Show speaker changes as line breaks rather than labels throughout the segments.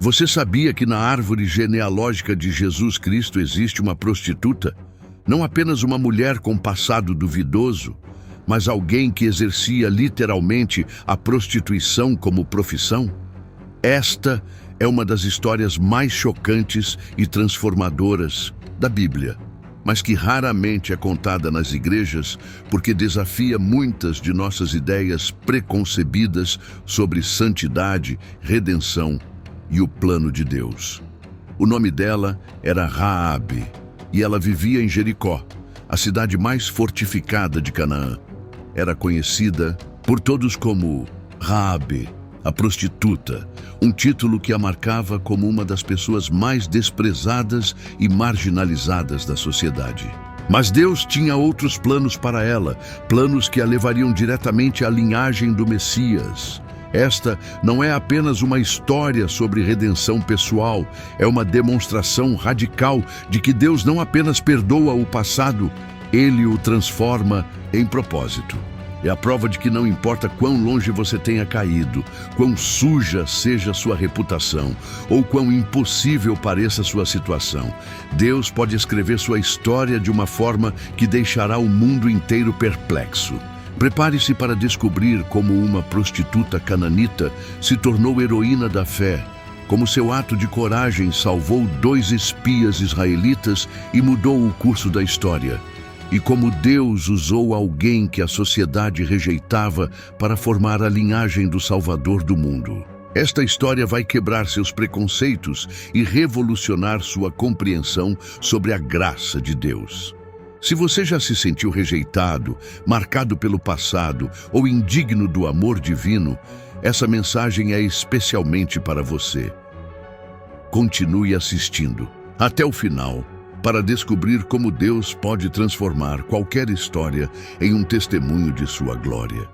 Você sabia que na árvore genealógica de Jesus Cristo existe uma prostituta? Não apenas uma mulher com passado duvidoso, mas alguém que exercia literalmente a prostituição como profissão? Esta é uma das histórias mais chocantes e transformadoras da Bíblia, mas que raramente é contada nas igrejas porque desafia muitas de nossas ideias preconcebidas sobre santidade, redenção e o plano de Deus. O nome dela era Raabe, e ela vivia em Jericó, a cidade mais fortificada de Canaã. Era conhecida por todos como Raabe, a prostituta, um título que a marcava como uma das pessoas mais desprezadas e marginalizadas da sociedade. Mas Deus tinha outros planos para ela, planos que a levariam diretamente à linhagem do Messias. Esta não é apenas uma história sobre redenção pessoal, é uma demonstração radical de que Deus não apenas perdoa o passado, Ele o transforma em propósito. É a prova de que não importa quão longe você tenha caído, quão suja seja sua reputação, ou quão impossível pareça sua situação, Deus pode escrever sua história de uma forma que deixará o mundo inteiro perplexo. Prepare-se para descobrir como uma prostituta cananita se tornou heroína da fé, como seu ato de coragem salvou 2 espias israelitas e mudou o curso da história, e como Deus usou alguém que a sociedade rejeitava para formar a linhagem do Salvador do mundo. Esta história vai quebrar seus preconceitos e revolucionar sua compreensão sobre a graça de Deus. Se você já se sentiu rejeitado, marcado pelo passado ou indigno do amor divino, essa mensagem é especialmente para você. Continue assistindo até o final para descobrir como Deus pode transformar qualquer história em um testemunho de sua glória.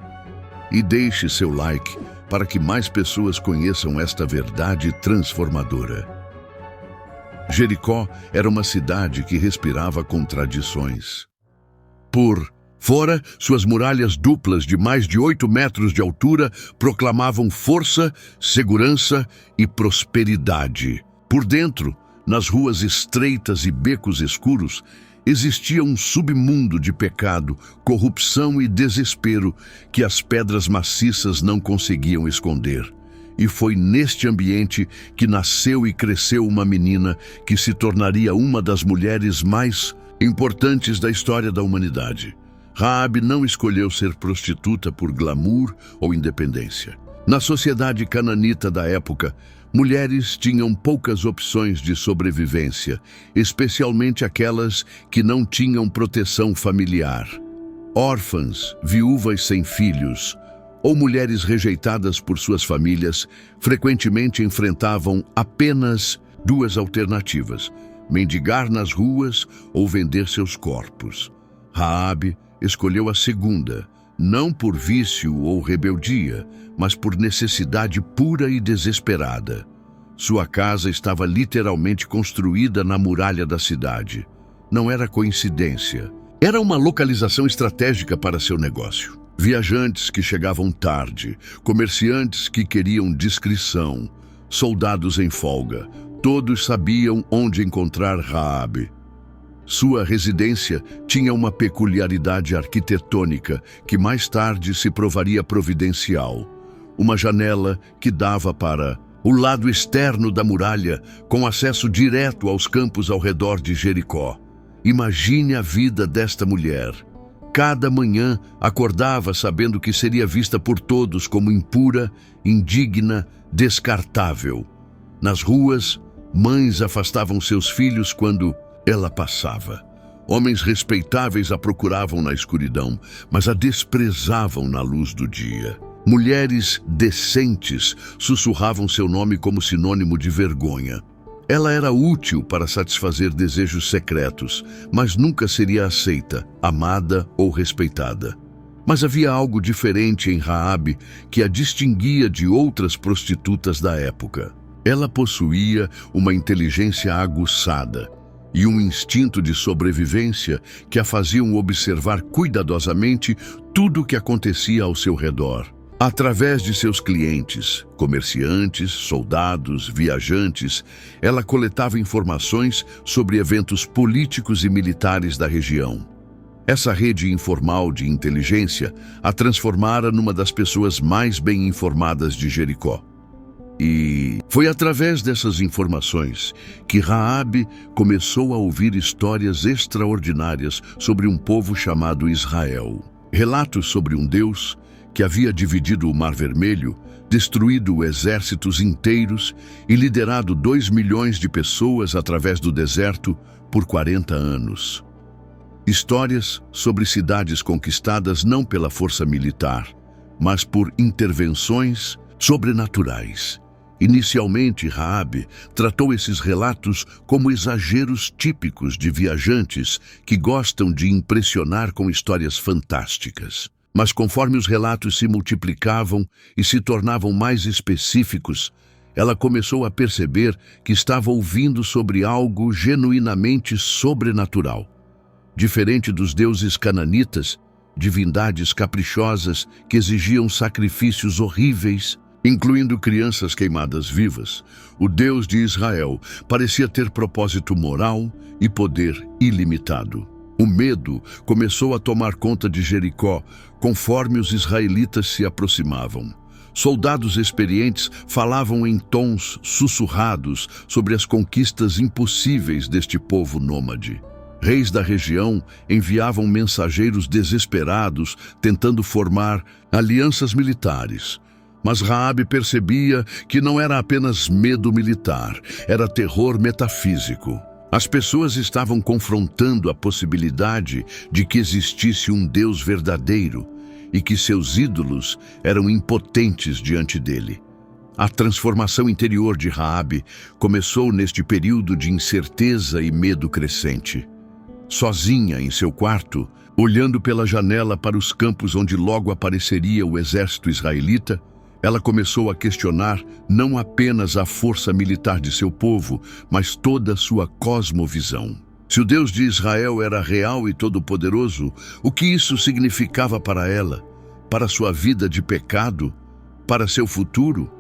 E deixe seu like para que mais pessoas conheçam esta verdade transformadora. Jericó era uma cidade que respirava contradições. Por fora, suas muralhas duplas de mais de 8 metros de altura proclamavam força, segurança e prosperidade. Por dentro, nas ruas estreitas e becos escuros, existia um submundo de pecado, corrupção e desespero que as pedras maciças não conseguiam esconder. E foi neste ambiente que nasceu e cresceu uma menina que se tornaria uma das mulheres mais importantes da história da humanidade. Raabe não escolheu ser prostituta por glamour ou independência. Na sociedade cananita da época, mulheres tinham poucas opções de sobrevivência, especialmente aquelas que não tinham proteção familiar. Órfãs, viúvas sem filhos, ou mulheres rejeitadas por suas famílias, frequentemente enfrentavam apenas 2 alternativas: mendigar nas ruas ou vender seus corpos. Raabe escolheu a segunda, não por vício ou rebeldia, mas por necessidade pura e desesperada. Sua casa estava literalmente construída na muralha da cidade. Não era coincidência. Era uma localização estratégica para seu negócio. Viajantes que chegavam tarde, comerciantes que queriam discrição, soldados em folga, todos sabiam onde encontrar Raabe. Sua residência tinha uma peculiaridade arquitetônica que mais tarde se provaria providencial. Uma janela que dava para o lado externo da muralha, com acesso direto aos campos ao redor de Jericó. Imagine a vida desta mulher. Cada manhã acordava sabendo que seria vista por todos como impura, indigna, descartável. Nas ruas, mães afastavam seus filhos quando ela passava. Homens respeitáveis a procuravam na escuridão, mas a desprezavam na luz do dia. Mulheres decentes sussurravam seu nome como sinônimo de vergonha. Ela era útil para satisfazer desejos secretos, mas nunca seria aceita, amada ou respeitada. Mas havia algo diferente em Raabe que a distinguia de outras prostitutas da época. Ela possuía uma inteligência aguçada e um instinto de sobrevivência que a faziam observar cuidadosamente tudo o que acontecia ao seu redor. Através de seus clientes, comerciantes, soldados, viajantes, ela coletava informações sobre eventos políticos e militares da região. Essa rede informal de inteligência a transformara numa das pessoas mais bem informadas de Jericó. E foi através dessas informações que Raabe começou a ouvir histórias extraordinárias sobre um povo chamado Israel. Relatos sobre um Deus que havia dividido o Mar Vermelho, destruído exércitos inteiros e liderado 2 milhões de pessoas através do deserto por 40 anos. Histórias sobre cidades conquistadas não pela força militar, mas por intervenções sobrenaturais. Inicialmente, Raabe tratou esses relatos como exageros típicos de viajantes que gostam de impressionar com histórias fantásticas. Mas conforme os relatos se multiplicavam e se tornavam mais específicos, ela começou a perceber que estava ouvindo sobre algo genuinamente sobrenatural. Diferente dos deuses cananitas, divindades caprichosas que exigiam sacrifícios horríveis, incluindo crianças queimadas vivas, o Deus de Israel parecia ter propósito moral e poder ilimitado. O medo começou a tomar conta de Jericó conforme os israelitas se aproximavam. Soldados experientes falavam em tons sussurrados sobre as conquistas impossíveis deste povo nômade. Reis da região enviavam mensageiros desesperados tentando formar alianças militares. Mas Raabe percebia que não era apenas medo militar, era terror metafísico. As pessoas estavam confrontando a possibilidade de que existisse um Deus verdadeiro e que seus ídolos eram impotentes diante dele. A transformação interior de Raabe começou neste período de incerteza e medo crescente. Sozinha em seu quarto, olhando pela janela para os campos onde logo apareceria o exército israelita, ela começou a questionar não apenas a força militar de seu povo, mas toda a sua cosmovisão. Se o Deus de Israel era real e todo-poderoso, o que isso significava para ela, para sua vida de pecado, para seu futuro?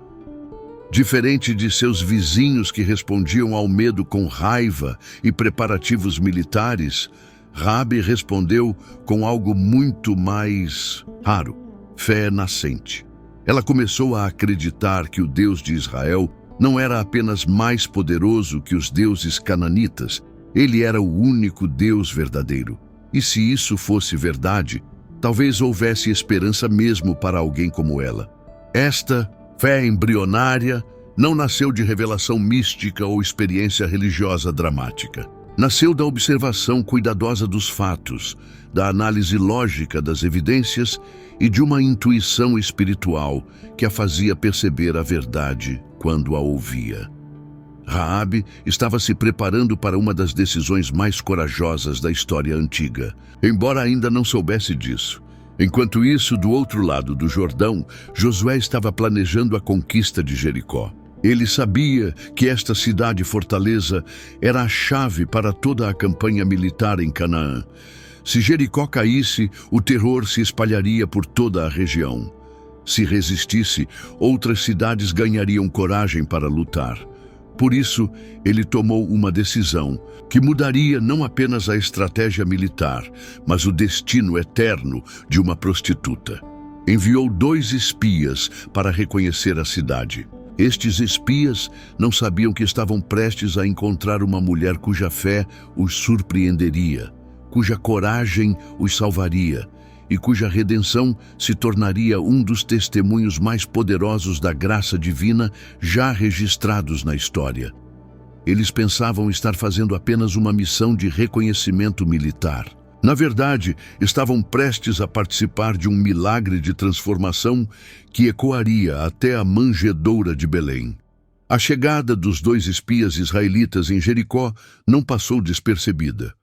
Diferente de seus vizinhos que respondiam ao medo com raiva e preparativos militares, Raabe respondeu com algo muito mais raro: fé nascente. Ela começou a acreditar que o Deus de Israel não era apenas mais poderoso que os deuses cananitas, ele era o único Deus verdadeiro. E se isso fosse verdade, talvez houvesse esperança mesmo para alguém como ela. Esta fé embrionária não nasceu de revelação mística ou experiência religiosa dramática. Nasceu da observação cuidadosa dos fatos, da análise lógica das evidências e de uma intuição espiritual que a fazia perceber a verdade quando a ouvia. Raabe estava se preparando para uma das decisões mais corajosas da história antiga, embora ainda não soubesse disso. Enquanto isso, do outro lado do Jordão, Josué estava planejando a conquista de Jericó. Ele sabia que esta cidade-fortaleza era a chave para toda a campanha militar em Canaã. Se Jericó caísse, o terror se espalharia por toda a região. Se resistisse, outras cidades ganhariam coragem para lutar. Por isso, ele tomou uma decisão que mudaria não apenas a estratégia militar, mas o destino eterno de uma prostituta. Enviou 2 espias para reconhecer a cidade. Estes espias não sabiam que estavam prestes a encontrar uma mulher cuja fé os surpreenderia, cuja coragem os salvaria e cuja redenção se tornaria um dos testemunhos mais poderosos da graça divina já registrados na história. Eles pensavam estar fazendo apenas uma missão de reconhecimento militar. Na verdade, estavam prestes a participar de um milagre de transformação que ecoaria até a manjedoura de Belém. A chegada dos 2 espias israelitas em Jericó não passou despercebida.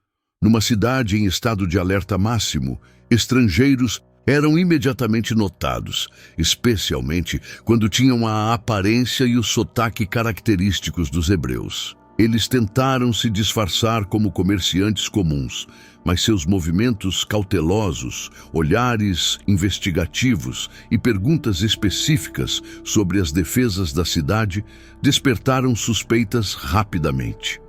Numa cidade em estado de alerta máximo, estrangeiros eram imediatamente notados, especialmente quando tinham a aparência e o sotaque característicos dos hebreus. Eles tentaram se disfarçar como comerciantes comuns, mas seus movimentos cautelosos, olhares investigativos e perguntas específicas sobre as defesas da cidade despertaram suspeitas rapidamente.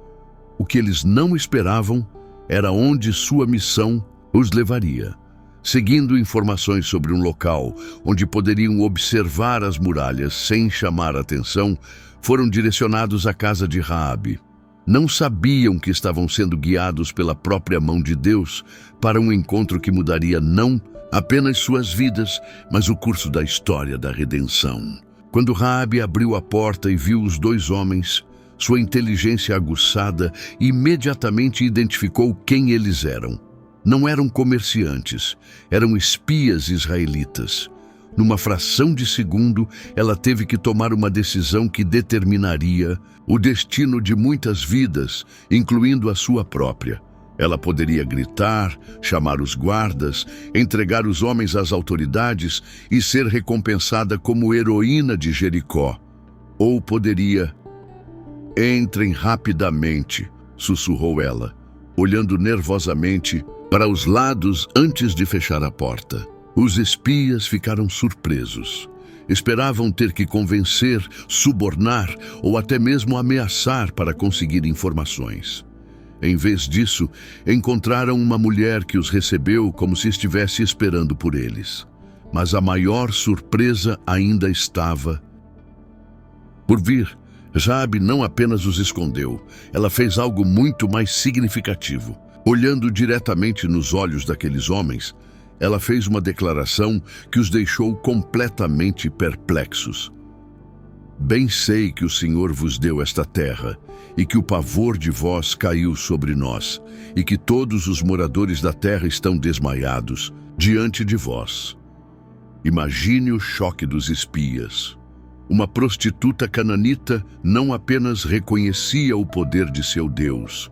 O que eles não esperavam era onde sua missão os levaria. Seguindo informações sobre um local onde poderiam observar as muralhas sem chamar atenção, foram direcionados à casa de Raabe. Não sabiam que estavam sendo guiados pela própria mão de Deus para um encontro que mudaria não apenas suas vidas, mas o curso da história da redenção. Quando Raabe abriu a porta e viu os dois homens, sua inteligência aguçada imediatamente identificou quem eles eram. Não eram comerciantes, eram espias israelitas. Numa fração de segundo, ela teve que tomar uma decisão que determinaria o destino de muitas vidas, incluindo a sua própria. Ela poderia gritar, chamar os guardas, entregar os homens às autoridades e ser recompensada como heroína de Jericó. Ou poderia... "Entrem rapidamente", sussurrou ela, olhando nervosamente para os lados antes de fechar a porta. Os espias ficaram surpresos. Esperavam ter que convencer, subornar ou até mesmo ameaçar para conseguir informações. Em vez disso, encontraram uma mulher que os recebeu como se estivesse esperando por eles. Mas a maior surpresa ainda estava por vir. Raabe não apenas os escondeu, ela fez algo muito mais significativo. Olhando diretamente nos olhos daqueles homens, ela fez uma declaração que os deixou completamente perplexos. "Bem sei que o Senhor vos deu esta terra, e que o pavor de vós caiu sobre nós, e que todos os moradores da terra estão desmaiados diante de vós." Imagine o choque dos espias. Uma prostituta cananita não apenas reconhecia o poder de seu Deus,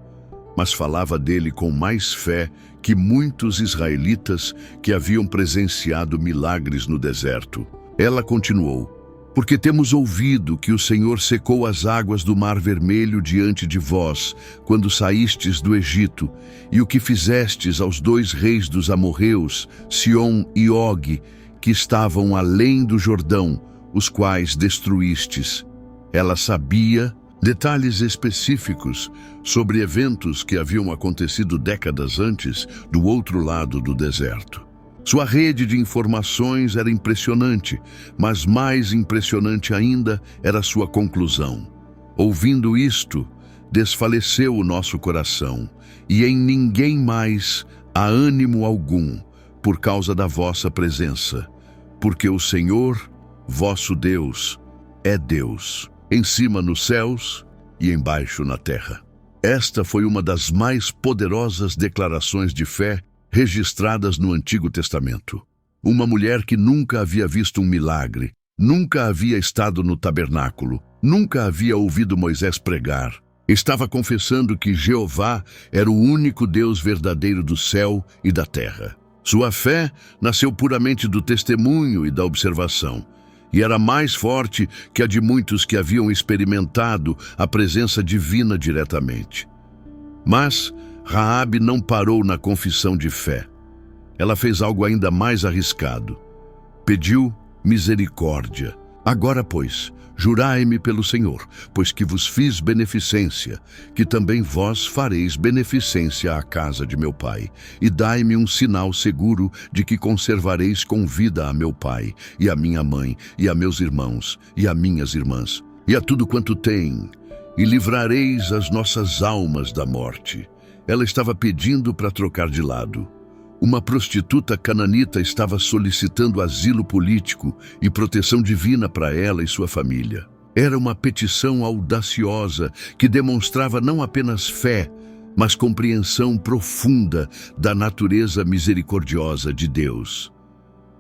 mas falava dele com mais fé que muitos israelitas que haviam presenciado milagres no deserto. Ela continuou: "Porque temos ouvido que o Senhor secou as águas do Mar Vermelho diante de vós, quando saístes do Egito, e o que fizestes aos dois reis dos amorreus, Sion e Og, que estavam além do Jordão, os quais destruístes." Ela sabia detalhes específicos sobre eventos que haviam acontecido décadas antes do outro lado do deserto. Sua rede de informações era impressionante, mas mais impressionante ainda era sua conclusão. "Ouvindo isto, desfaleceu o nosso coração, e em ninguém mais há ânimo algum por causa da vossa presença, porque o Senhor, vosso Deus, é Deus, em cima nos céus e embaixo na terra." Esta foi uma das mais poderosas declarações de fé registradas no Antigo Testamento. Uma mulher que nunca havia visto um milagre, nunca havia estado no tabernáculo, nunca havia ouvido Moisés pregar, estava confessando que Jeová era o único Deus verdadeiro do céu e da terra. Sua fé nasceu puramente do testemunho e da observação, e era mais forte que a de muitos que haviam experimentado a presença divina diretamente. Mas Raabe não parou na confissão de fé. Ela fez algo ainda mais arriscado. Pediu misericórdia. "Agora, pois, jurai-me pelo Senhor, pois que vos fiz beneficência, que também vós fareis beneficência à casa de meu pai, e dai-me um sinal seguro de que conservareis com vida a meu pai, e a minha mãe, e a meus irmãos, e a minhas irmãs, e a tudo quanto tem, e livrareis as nossas almas da morte." Ela estava pedindo para trocar de lado. Uma prostituta cananita estava solicitando asilo político e proteção divina para ela e sua família. Era uma petição audaciosa que demonstrava não apenas fé, mas compreensão profunda da natureza misericordiosa de Deus.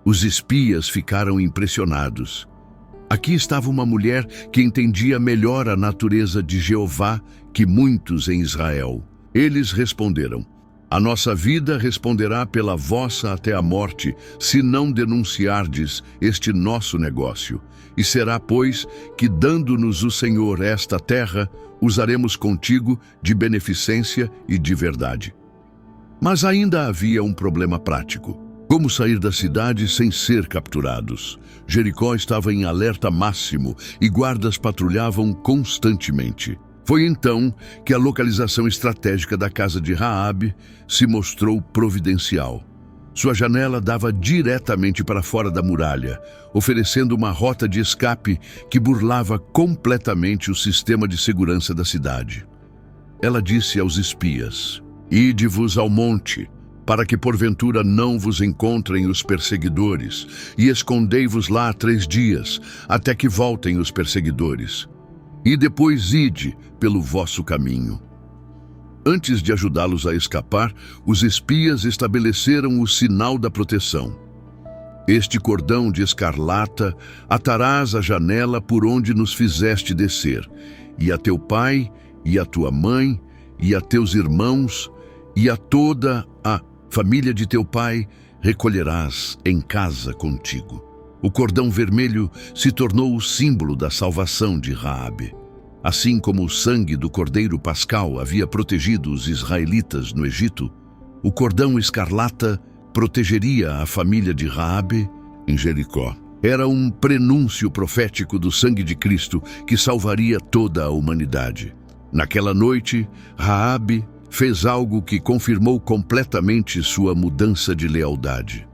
Os espias ficaram impressionados. Aqui estava uma mulher que entendia melhor a natureza de Jeová que muitos em Israel. Eles responderam: A nossa vida responderá pela vossa até a morte, se não denunciardes este nosso negócio. E será, pois, que, dando-nos o Senhor esta terra, usaremos contigo de beneficência e de verdade. Mas ainda havia um problema prático. Como sair da cidade sem ser capturados? Jericó estava em alerta máximo e guardas patrulhavam constantemente. Foi então que a localização estratégica da casa de Raabe se mostrou providencial. Sua janela dava diretamente para fora da muralha, oferecendo uma rota de escape que burlava completamente o sistema de segurança da cidade. Ela disse aos espias: "Ide-vos ao monte, para que porventura não vos encontrem os perseguidores, e escondei-vos lá 3 dias, até que voltem os perseguidores. E depois ide pelo vosso caminho." Antes de ajudá-los a escapar, os espias estabeleceram o sinal da proteção. "Este cordão de escarlata atarás à janela por onde nos fizeste descer, e a teu pai, e a tua mãe, e a teus irmãos, e a toda a família de teu pai recolherás em casa contigo." O cordão vermelho se tornou o símbolo da salvação de Raabe. Assim como o sangue do cordeiro pascal havia protegido os israelitas no Egito, o cordão escarlata protegeria a família de Raabe em Jericó. Era um prenúncio profético do sangue de Cristo que salvaria toda a humanidade. Naquela noite, Raabe fez algo que confirmou completamente sua mudança de lealdade.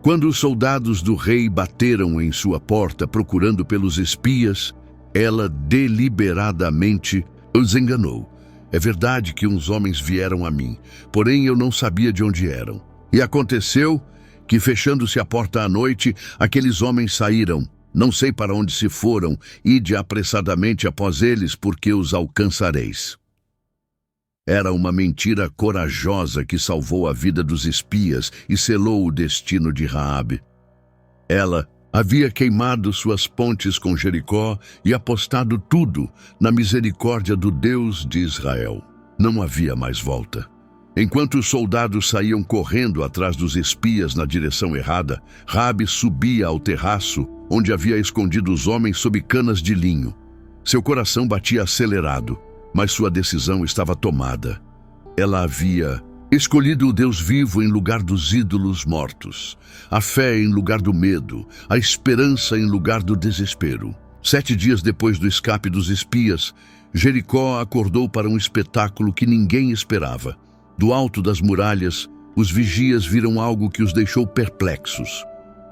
Quando os soldados do rei bateram em sua porta procurando pelos espias, ela deliberadamente os enganou. "É verdade que uns homens vieram a mim, porém eu não sabia de onde eram. E aconteceu que, fechando-se a porta à noite, aqueles homens saíram. Não sei para onde se foram, ide apressadamente após eles, porque os alcançareis." Era uma mentira corajosa que salvou a vida dos espias e selou o destino de Raabe. Ela havia queimado suas pontes com Jericó e apostado tudo na misericórdia do Deus de Israel. Não havia mais volta. Enquanto os soldados saíam correndo atrás dos espias na direção errada, Raabe subia ao terraço, onde havia escondido os homens sob canas de linho. Seu coração batia acelerado, mas sua decisão estava tomada. Ela havia escolhido o Deus vivo em lugar dos ídolos mortos, a fé em lugar do medo, a esperança em lugar do desespero. 7 dias depois do escape dos espias, Jericó acordou para um espetáculo que ninguém esperava. Do alto das muralhas, os vigias viram algo que os deixou perplexos.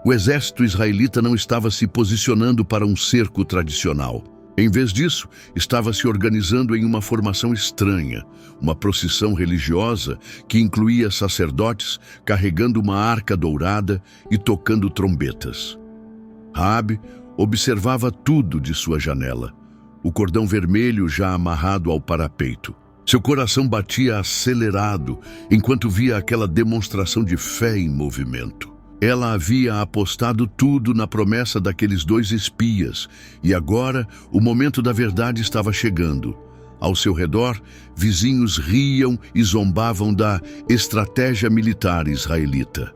O exército israelita não estava se posicionando para um cerco tradicional. Em vez disso, estava se organizando em uma formação estranha, uma procissão religiosa que incluía sacerdotes carregando uma arca dourada e tocando trombetas. Raabe observava tudo de sua janela, o cordão vermelho já amarrado ao parapeito. Seu coração batia acelerado enquanto via aquela demonstração de fé em movimento. Ela havia apostado tudo na promessa daqueles 2 espias, e agora o momento da verdade estava chegando. Ao seu redor, vizinhos riam e zombavam da estratégia militar israelita.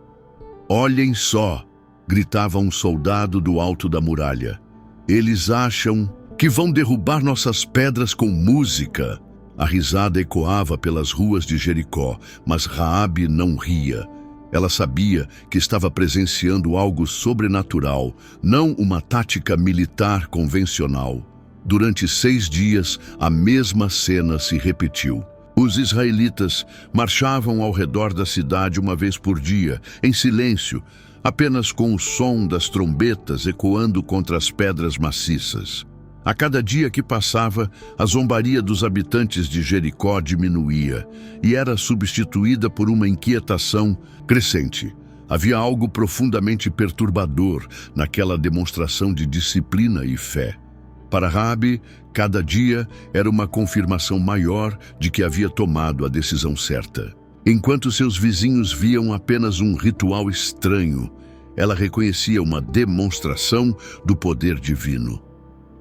"Olhem só!" gritava um soldado do alto da muralha. "Eles acham que vão derrubar nossas pedras com música." A risada ecoava pelas ruas de Jericó, mas Raabe não ria. Ela sabia que estava presenciando algo sobrenatural, não uma tática militar convencional. Durante 6 dias, a mesma cena se repetiu. Os israelitas marchavam ao redor da cidade uma vez por dia, em silêncio, apenas com o som das trombetas ecoando contra as pedras maciças. A cada dia que passava, a zombaria dos habitantes de Jericó diminuía e era substituída por uma inquietação crescente. Havia algo profundamente perturbador naquela demonstração de disciplina e fé. Para Raabe, cada dia era uma confirmação maior de que havia tomado a decisão certa. Enquanto seus vizinhos viam apenas um ritual estranho, ela reconhecia uma demonstração do poder divino.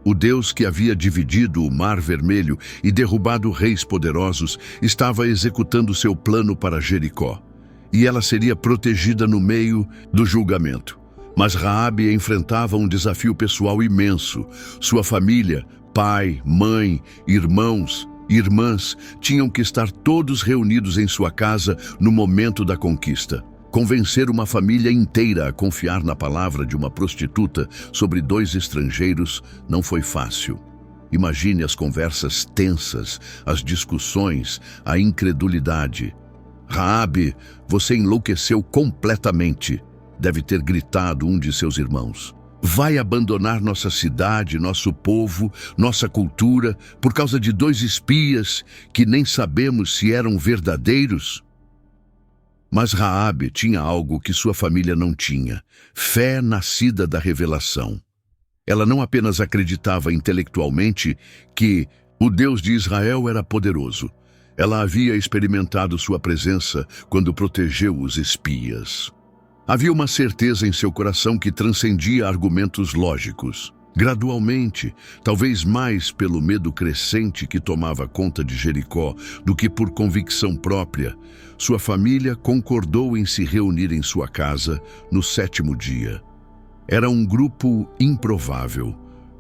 O Deus que havia dividido o Mar Vermelho e derrubado reis poderosos estava executando seu plano para Jericó. E ela seria protegida no meio do julgamento. Mas Raabe enfrentava um desafio pessoal imenso. Sua família, pai, mãe, irmãos e irmãs tinham que estar todos reunidos em sua casa no momento da conquista. Convencer uma família inteira a confiar na palavra de uma prostituta sobre 2 estrangeiros não foi fácil. Imagine as conversas tensas, as discussões, a incredulidade. Raabe, você enlouqueceu completamente, deve ter gritado um de seus irmãos. Vai abandonar nossa cidade, nosso povo, nossa cultura, por causa de 2 espias que nem sabemos se eram verdadeiros? Mas Raabe tinha algo que sua família não tinha: fé nascida da revelação. Ela não apenas acreditava intelectualmente que o Deus de Israel era poderoso. Ela havia experimentado sua presença quando protegeu os espias. Havia uma certeza em seu coração que transcendia argumentos lógicos. Gradualmente, talvez mais pelo medo crescente que tomava conta de Jericó do que por convicção própria, sua família concordou em se reunir em sua casa no 7º dia. Era um grupo improvável,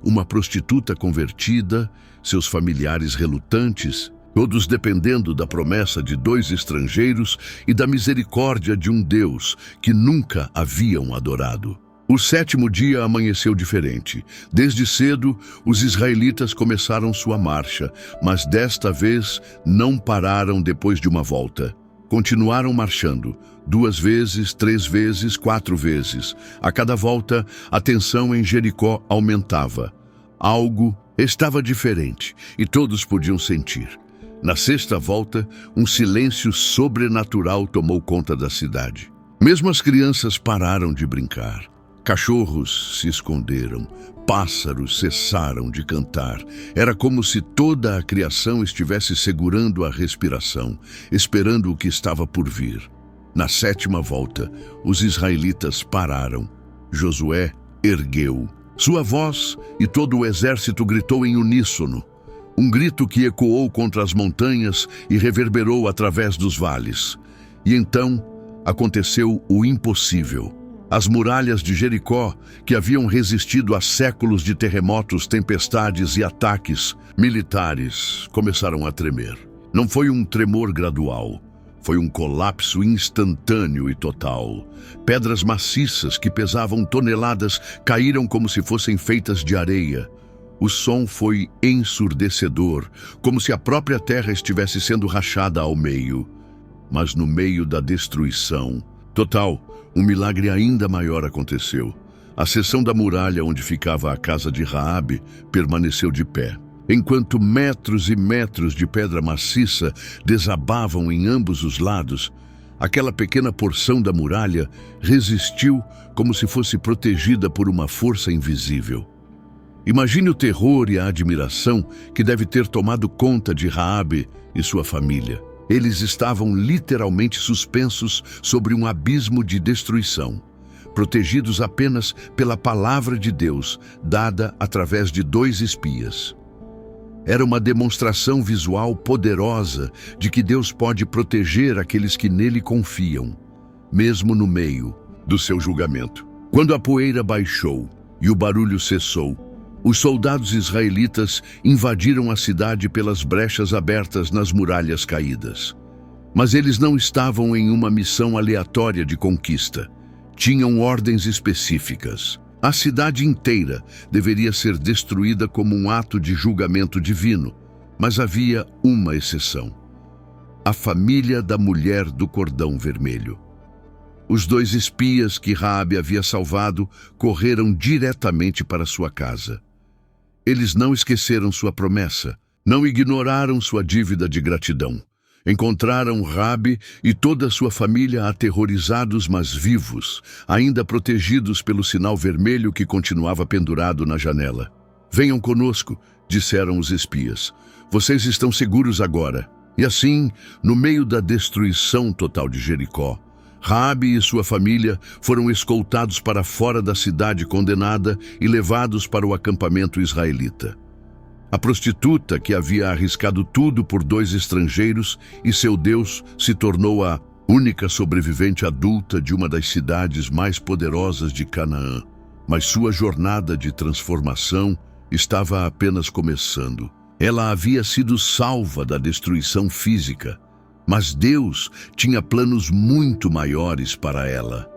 uma prostituta convertida, seus familiares relutantes, todos dependendo da promessa de 2 estrangeiros e da misericórdia de um Deus que nunca haviam adorado. O 7º dia amanheceu diferente. Desde cedo, os israelitas começaram sua marcha, mas desta vez não pararam depois de uma volta. Continuaram marchando, 2 vezes, 3 vezes, 4 vezes. A cada volta, a tensão em Jericó aumentava. Algo estava diferente e todos podiam sentir. Na 6ª volta, um silêncio sobrenatural tomou conta da cidade. Mesmo as crianças pararam de brincar. Cachorros se esconderam, pássaros cessaram de cantar. Era como se toda a criação estivesse segurando a respiração, esperando o que estava por vir. Na 7ª volta, os israelitas pararam. Josué ergueu sua voz e todo o exército gritou em uníssono. Um grito que ecoou contra as montanhas e reverberou através dos vales. E então aconteceu o impossível. As muralhas de Jericó, que haviam resistido a séculos de terremotos, tempestades e ataques militares, começaram a tremer. Não foi um tremor gradual, foi um colapso instantâneo e total. Pedras maciças que pesavam toneladas caíram como se fossem feitas de areia. O som foi ensurdecedor, como se a própria terra estivesse sendo rachada ao meio. Mas no meio da destruição total, um milagre ainda maior aconteceu. A seção da muralha onde ficava a casa de Raabe permaneceu de pé. Enquanto metros e metros de pedra maciça desabavam em ambos os lados, aquela pequena porção da muralha resistiu como se fosse protegida por uma força invisível. Imagine o terror e a admiração que deve ter tomado conta de Raabe e sua família. Eles estavam literalmente suspensos sobre um abismo de destruição, protegidos apenas pela palavra de Deus, dada através de 2 espias. Era uma demonstração visual poderosa de que Deus pode proteger aqueles que nele confiam, mesmo no meio do seu julgamento. Quando a poeira baixou e o barulho cessou, os soldados israelitas invadiram a cidade pelas brechas abertas nas muralhas caídas. Mas eles não estavam em uma missão aleatória de conquista. Tinham ordens específicas. A cidade inteira deveria ser destruída como um ato de julgamento divino. Mas havia uma exceção: a família da mulher do cordão vermelho. Os 2 espias que Raabe havia salvado correram diretamente para sua casa. Eles não esqueceram sua promessa, não ignoraram sua dívida de gratidão. Encontraram Raabe e toda a sua família aterrorizados, mas vivos, ainda protegidos pelo sinal vermelho que continuava pendurado na janela. "Venham conosco", disseram os espias. "Vocês estão seguros agora." E assim, no meio da destruição total de Jericó, Raabe e sua família foram escoltados para fora da cidade condenada e levados para o acampamento israelita. A prostituta, que havia arriscado tudo por 2 estrangeiros e seu Deus, se tornou a única sobrevivente adulta de uma das cidades mais poderosas de Canaã. Mas sua jornada de transformação estava apenas começando. Ela havia sido salva da destruição física, mas Deus tinha planos muito maiores para ela.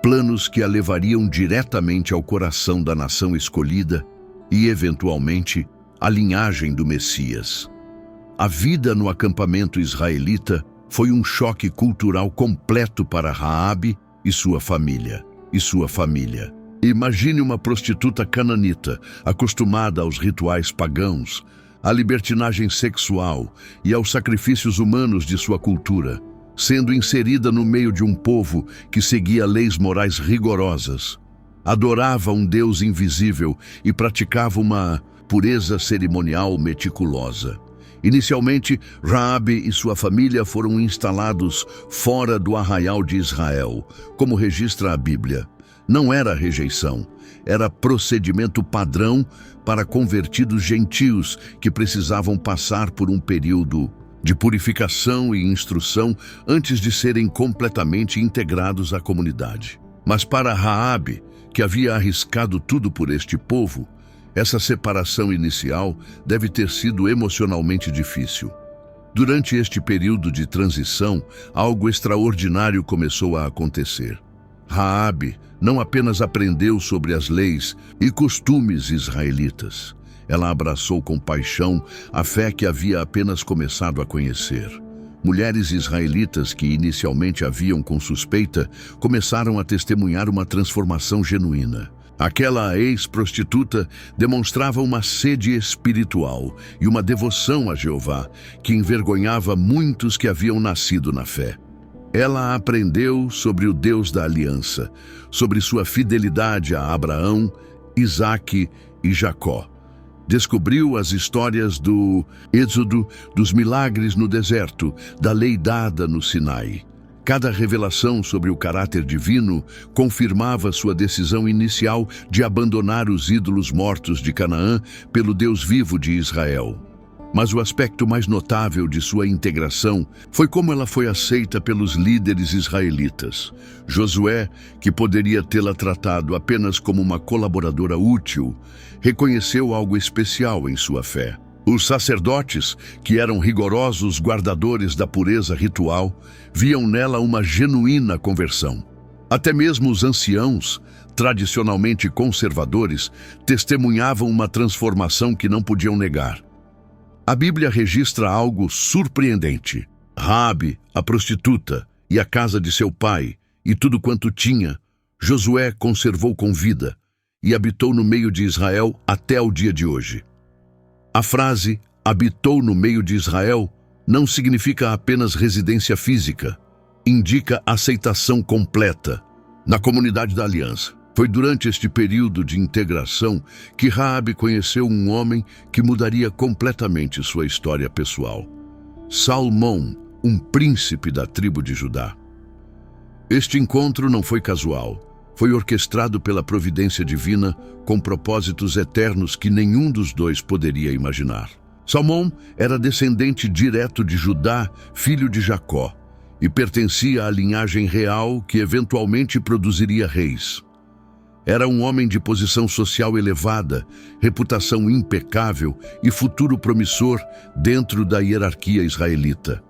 Planos que a levariam diretamente ao coração da nação escolhida e, eventualmente, à linhagem do Messias. A vida no acampamento israelita foi um choque cultural completo para Raabe e sua família. Imagine uma prostituta cananita, acostumada aos rituais pagãos, à libertinagem sexual e aos sacrifícios humanos de sua cultura, sendo inserida no meio de um povo que seguia leis morais rigorosas, adorava um Deus invisível e praticava uma pureza cerimonial meticulosa. Inicialmente, Raabe e sua família foram instalados fora do arraial de Israel, como registra a Bíblia. Não era rejeição, era procedimento padrão para convertidos gentios que precisavam passar por um período de purificação e instrução antes de serem completamente integrados à comunidade. Mas para Raabe, que havia arriscado tudo por este povo, essa separação inicial deve ter sido emocionalmente difícil. Durante este período de transição, algo extraordinário começou a acontecer. Raabe não apenas aprendeu sobre as leis e costumes israelitas, ela abraçou com paixão a fé que havia apenas começado a conhecer. Mulheres israelitas que inicialmente a viam com suspeita começaram a testemunhar uma transformação genuína. Aquela ex-prostituta demonstrava uma sede espiritual e uma devoção a Jeová que envergonhava muitos que haviam nascido na fé. Ela aprendeu sobre o Deus da aliança, sobre sua fidelidade a Abraão, Isaque e Jacó. Descobriu as histórias do Êxodo, dos milagres no deserto, da lei dada no Sinai. Cada revelação sobre o caráter divino confirmava sua decisão inicial de abandonar os ídolos mortos de Canaã pelo Deus vivo de Israel. Mas o aspecto mais notável de sua integração foi como ela foi aceita pelos líderes israelitas. Josué, que poderia tê-la tratado apenas como uma colaboradora útil, reconheceu algo especial em sua fé. Os sacerdotes, que eram rigorosos guardadores da pureza ritual, viam nela uma genuína conversão. Até mesmo os anciãos, tradicionalmente conservadores, testemunhavam uma transformação que não podiam negar. A Bíblia registra algo surpreendente. Raabe, a prostituta, e a casa de seu pai, e tudo quanto tinha, Josué conservou com vida e habitou no meio de Israel até o dia de hoje. A frase "habitou no meio de Israel" não significa apenas residência física, indica aceitação completa na comunidade da aliança. Foi durante este período de integração que Raabe conheceu um homem que mudaria completamente sua história pessoal. Salmão, um príncipe da tribo de Judá. Este encontro não foi casual. Foi orquestrado pela providência divina com propósitos eternos que nenhum dos dois poderia imaginar. Salmão era descendente direto de Judá, filho de Jacó, e pertencia à linhagem real que eventualmente produziria reis. Era um homem de posição social elevada, reputação impecável e futuro promissor dentro da hierarquia israelita.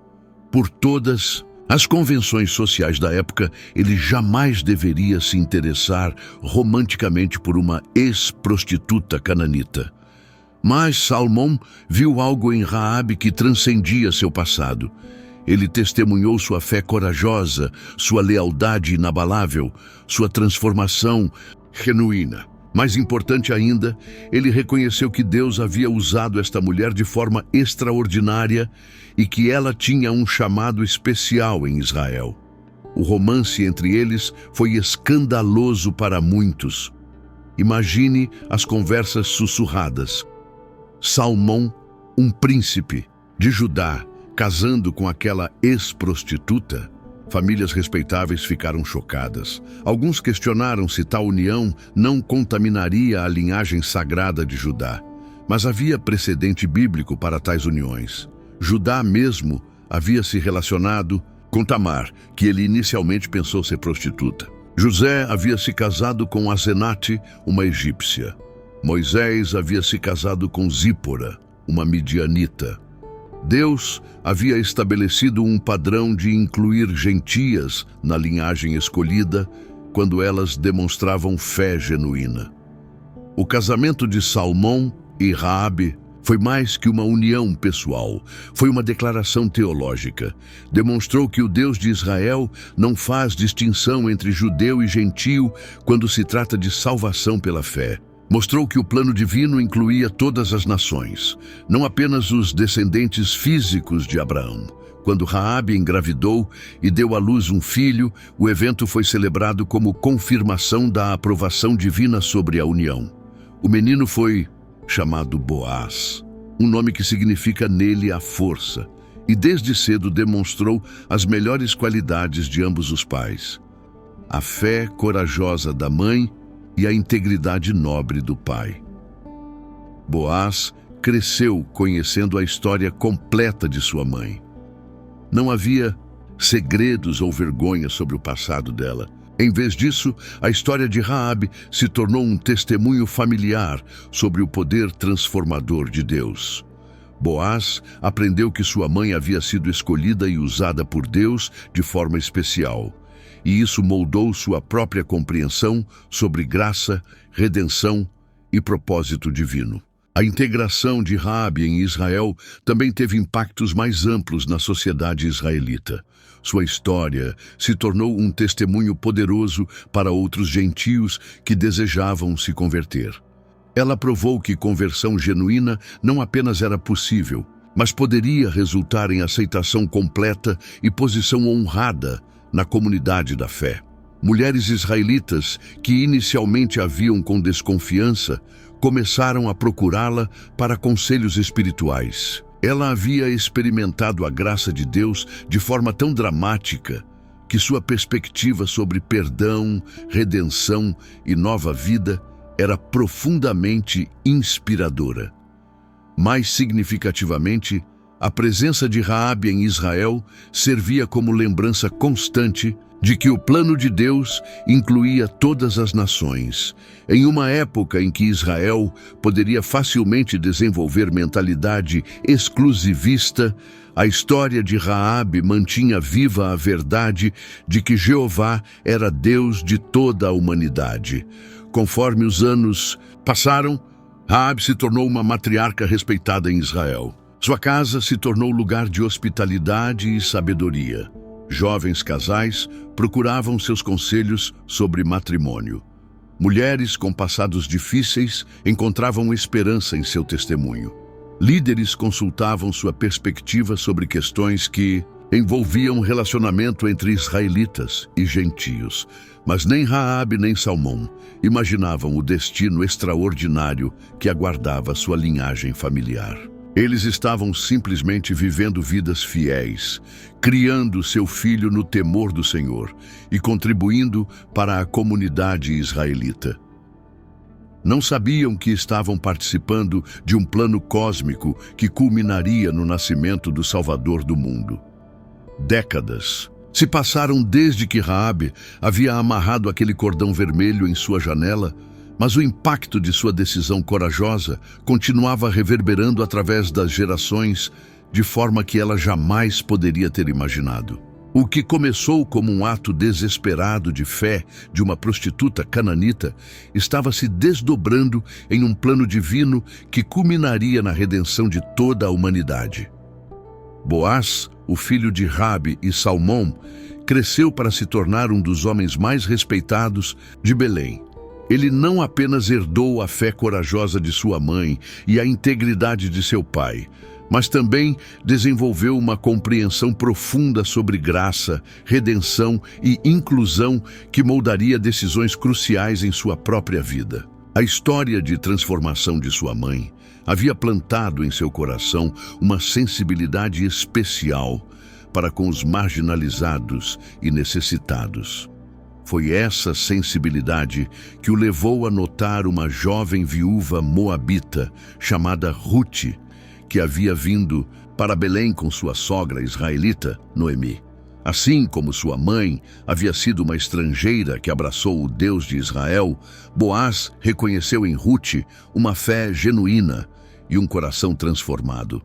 Por todas as convenções sociais da época, ele jamais deveria se interessar romanticamente por uma ex-prostituta cananita. Mas Salmão viu algo em Raabe que transcendia seu passado. Ele testemunhou sua fé corajosa, sua lealdade inabalável, sua transformação genuína. Mais importante ainda, ele reconheceu que Deus havia usado esta mulher de forma extraordinária e que ela tinha um chamado especial em Israel. O romance entre eles foi escandaloso para muitos. Imagine as conversas sussurradas. Salmão, um príncipe de Judá, casando com aquela ex-prostituta. Famílias respeitáveis ficaram chocadas. Alguns questionaram se tal união não contaminaria a linhagem sagrada de Judá. Mas havia precedente bíblico para tais uniões. Judá mesmo havia se relacionado com Tamar, que ele inicialmente pensou ser prostituta. José havia se casado com Asenate, uma egípcia. Moisés havia se casado com Zípora, uma midianita. Deus havia estabelecido um padrão de incluir gentias na linhagem escolhida quando elas demonstravam fé genuína. O casamento de Salmão e Raabe foi mais que uma união pessoal, foi uma declaração teológica. Demonstrou que o Deus de Israel não faz distinção entre judeu e gentio quando se trata de salvação pela fé. Mostrou que o plano divino incluía todas as nações, não apenas os descendentes físicos de Abraão. Quando Raabe engravidou e deu à luz um filho, o evento foi celebrado como confirmação da aprovação divina sobre a união. O menino foi chamado Boaz, um nome que significa nele a força, e desde cedo demonstrou as melhores qualidades de ambos os pais: a fé corajosa da mãe e a integridade nobre do pai. Boaz cresceu conhecendo a história completa de sua mãe. Não havia segredos ou vergonha sobre o passado dela. Em vez disso, a história de Raabe se tornou um testemunho familiar sobre o poder transformador de Deus. Boaz aprendeu que sua mãe havia sido escolhida e usada por Deus de forma especial, e isso moldou sua própria compreensão sobre graça, redenção e propósito divino. A integração de Raabe em Israel também teve impactos mais amplos na sociedade israelita. Sua história se tornou um testemunho poderoso para outros gentios que desejavam se converter. Ela provou que conversão genuína não apenas era possível, mas poderia resultar em aceitação completa e posição honrada na comunidade da fé. Mulheres israelitas que inicialmente a viam com desconfiança começaram a procurá-la para conselhos espirituais. Ela havia experimentado a graça de Deus de forma tão dramática que sua perspectiva sobre perdão, redenção e nova vida era profundamente inspiradora. Mais significativamente, a presença de Raabe em Israel servia como lembrança constante de que o plano de Deus incluía todas as nações. Em uma época em que Israel poderia facilmente desenvolver mentalidade exclusivista, a história de Raabe mantinha viva a verdade de que Jeová era Deus de toda a humanidade. Conforme os anos passaram, Raabe se tornou uma matriarca respeitada em Israel. Sua casa se tornou lugar de hospitalidade e sabedoria. Jovens casais procuravam seus conselhos sobre matrimônio. Mulheres com passados difíceis encontravam esperança em seu testemunho. Líderes consultavam sua perspectiva sobre questões que envolviam relacionamento entre israelitas e gentios. Mas nem Raabe nem Salmão imaginavam o destino extraordinário que aguardava sua linhagem familiar. Eles estavam simplesmente vivendo vidas fiéis, criando seu filho no temor do Senhor e contribuindo para a comunidade israelita. Não sabiam que estavam participando de um plano cósmico que culminaria no nascimento do Salvador do mundo. Décadas se passaram desde que Raabe havia amarrado aquele cordão vermelho em sua janela, mas o impacto de sua decisão corajosa continuava reverberando através das gerações de forma que ela jamais poderia ter imaginado. O que começou como um ato desesperado de fé de uma prostituta cananita estava se desdobrando em um plano divino que culminaria na redenção de toda a humanidade. Boaz, o filho de Raabe e Salmão, cresceu para se tornar um dos homens mais respeitados de Belém. Ele não apenas herdou a fé corajosa de sua mãe e a integridade de seu pai, mas também desenvolveu uma compreensão profunda sobre graça, redenção e inclusão que moldaria decisões cruciais em sua própria vida. A história de transformação de sua mãe havia plantado em seu coração uma sensibilidade especial para com os marginalizados e necessitados. Foi essa sensibilidade que o levou a notar uma jovem viúva moabita chamada Ruth, que havia vindo para Belém com sua sogra israelita, Noemi. Assim como sua mãe havia sido uma estrangeira que abraçou o Deus de Israel, Boaz reconheceu em Ruth uma fé genuína e um coração transformado.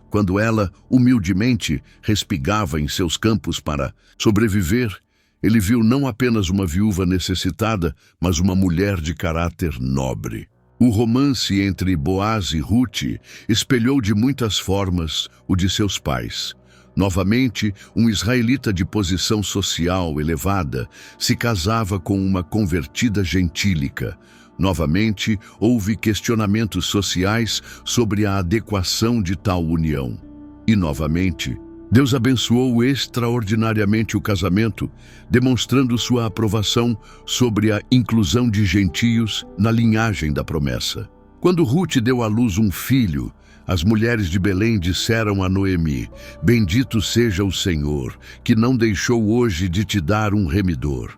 Quando ela, humildemente, respigava em seus campos para sobreviver, ele viu não apenas uma viúva necessitada, mas uma mulher de caráter nobre. O romance entre Boaz e Ruth espelhou de muitas formas o de seus pais. Novamente, um israelita de posição social elevada se casava com uma convertida gentílica. Novamente, houve questionamentos sociais sobre a adequação de tal união. E novamente, Deus abençoou extraordinariamente o casamento, demonstrando sua aprovação sobre a inclusão de gentios na linhagem da promessa. Quando Ruth deu à luz um filho, as mulheres de Belém disseram a Noemi: "Bendito seja o Senhor, que não deixou hoje de te dar um remidor."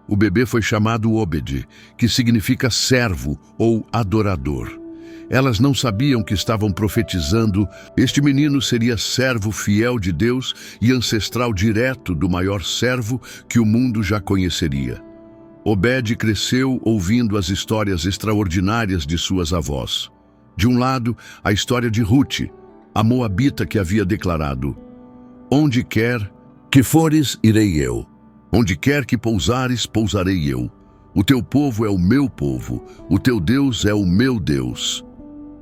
O bebê foi chamado Obed, que significa servo ou adorador. Elas não sabiam que estavam profetizando. Este menino seria servo fiel de Deus e ancestral direto do maior servo que o mundo já conheceria. Obed cresceu ouvindo as histórias extraordinárias de suas avós. De um lado, a história de Ruth, a moabita que havia declarado: "Onde quer que fores, irei eu. Onde quer que pousares, pousarei eu. O teu povo é o meu povo, o teu Deus é o meu Deus."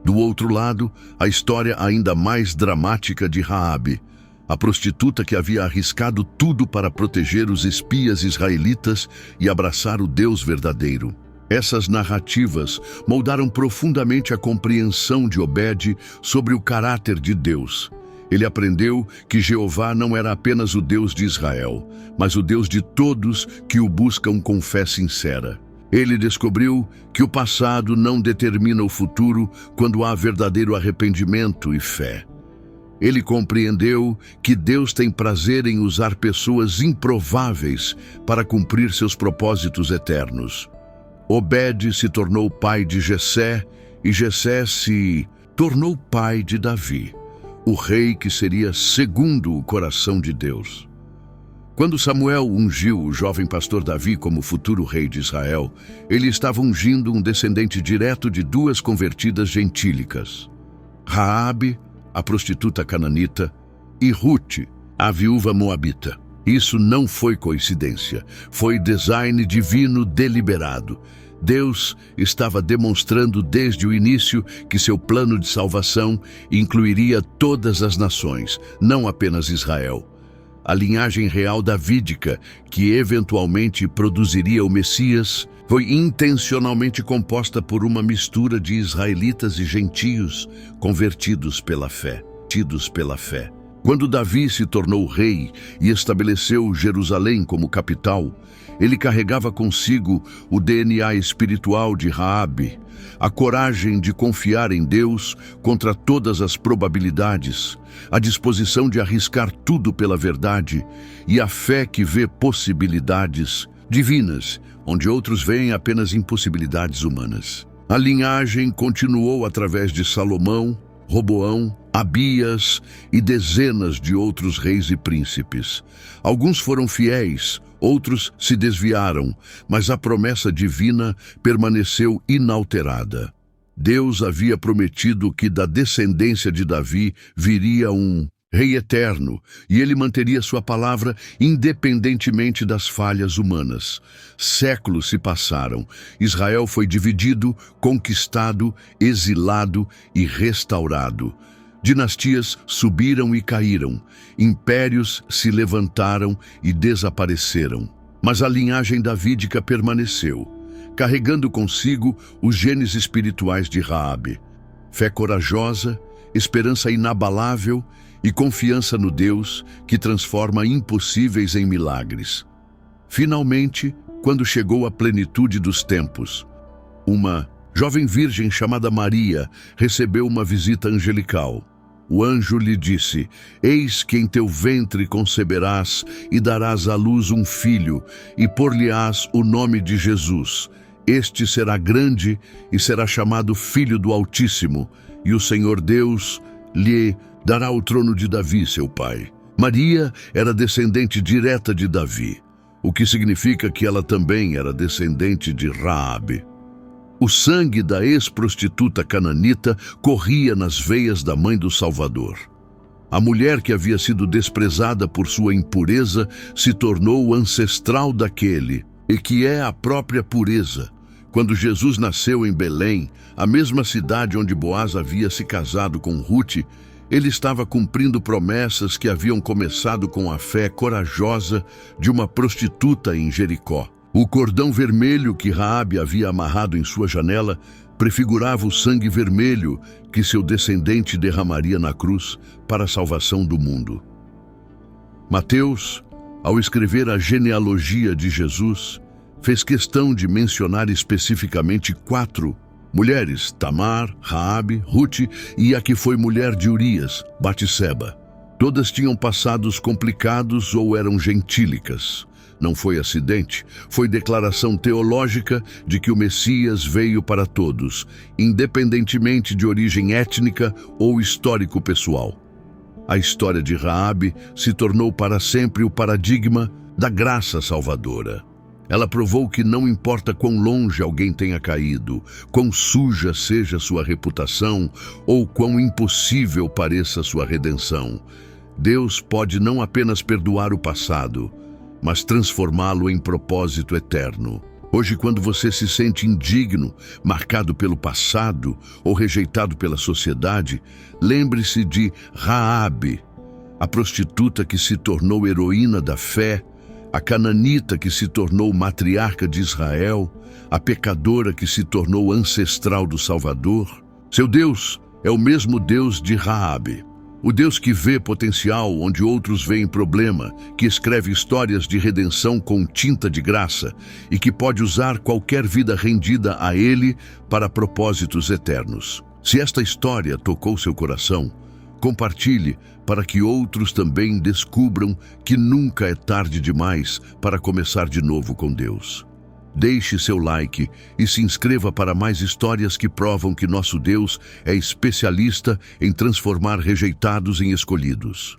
Do outro lado, a história ainda mais dramática de Raabe, a prostituta que havia arriscado tudo para proteger os espias israelitas e abraçar o Deus verdadeiro. Essas narrativas moldaram profundamente a compreensão de Obed sobre o caráter de Deus. Ele aprendeu que Jeová não era apenas o Deus de Israel, mas o Deus de todos que o buscam com fé sincera. Ele descobriu que o passado não determina o futuro quando há verdadeiro arrependimento e fé. Ele compreendeu que Deus tem prazer em usar pessoas improváveis para cumprir seus propósitos eternos. Obed se tornou pai de Jessé e Jessé se tornou pai de Davi, o rei que seria segundo o coração de Deus. Quando Samuel ungiu o jovem pastor Davi como futuro rei de Israel, ele estava ungindo um descendente direto de duas convertidas gentílicas: Raabe, a prostituta cananita, e Ruth, a viúva moabita. Isso não foi coincidência, foi design divino deliberado. Deus estava demonstrando desde o início que seu plano de salvação incluiria todas as nações, não apenas Israel. A linhagem real davídica, que eventualmente produziria o Messias, foi intencionalmente composta por uma mistura de israelitas e gentios convertidos pela fé. Quando Davi se tornou rei e estabeleceu Jerusalém como capital, ele carregava consigo o DNA espiritual de Raabe, a coragem de confiar em Deus contra todas as probabilidades, a disposição de arriscar tudo pela verdade e a fé que vê possibilidades divinas, onde outros veem apenas impossibilidades humanas. A linhagem continuou através de Salomão, Roboão, Abias e dezenas de outros reis e príncipes. Alguns foram fiéis, outros se desviaram, mas a promessa divina permaneceu inalterada. Deus havia prometido que da descendência de Davi viria um rei eterno, e ele manteria sua palavra independentemente das falhas humanas. Séculos se passaram. Israel foi dividido, conquistado, exilado e restaurado. Dinastias subiram e caíram, impérios se levantaram e desapareceram. Mas a linhagem davídica permaneceu, carregando consigo os genes espirituais de Raabe: fé corajosa, esperança inabalável e confiança no Deus que transforma impossíveis em milagres. Finalmente, quando chegou a plenitude dos tempos, uma jovem virgem chamada Maria recebeu uma visita angelical. O anjo lhe disse: Eis que em teu ventre conceberás e darás à luz um filho, e por-lhe-ás o nome de Jesus. Este será grande e será chamado Filho do Altíssimo, e o Senhor Deus lhe dará o trono de Davi, seu pai. Maria era descendente direta de Davi, o que significa que ela também era descendente de Raabe. O sangue da ex-prostituta cananita corria nas veias da mãe do Salvador. A mulher que havia sido desprezada por sua impureza se tornou ancestral daquele, e que é a própria pureza. Quando Jesus nasceu em Belém, a mesma cidade onde Boaz havia se casado com Rute, ele estava cumprindo promessas que haviam começado com a fé corajosa de uma prostituta em Jericó. O cordão vermelho que Raabe havia amarrado em sua janela prefigurava o sangue vermelho que seu descendente derramaria na cruz para a salvação do mundo. Mateus, ao escrever a genealogia de Jesus, fez questão de mencionar especificamente 4 mulheres: Tamar, Raabe, Rute e a que foi mulher de Urias, Batseba. Todas tinham passados complicados ou eram gentílicas. Não foi acidente, foi declaração teológica de que o Messias veio para todos, independentemente de origem étnica ou histórico-pessoal. A história de Raabe se tornou para sempre o paradigma da graça salvadora. Ela provou que não importa quão longe alguém tenha caído, quão suja seja sua reputação ou quão impossível pareça sua redenção, Deus pode não apenas perdoar o passado, mas transformá-lo em propósito eterno. Hoje, quando você se sente indigno, marcado pelo passado ou rejeitado pela sociedade, lembre-se de Raabe, a prostituta que se tornou heroína da fé, a cananita que se tornou matriarca de Israel, a pecadora que se tornou ancestral do Salvador. Seu Deus é o mesmo Deus de Raabe, o Deus que vê potencial onde outros veem problema, que escreve histórias de redenção com tinta de graça e que pode usar qualquer vida rendida a Ele para propósitos eternos. Se esta história tocou seu coração, compartilhe para que outros também descubram que nunca é tarde demais para começar de novo com Deus. Deixe seu like e se inscreva para mais histórias que provam que nosso Deus é especialista em transformar rejeitados em escolhidos.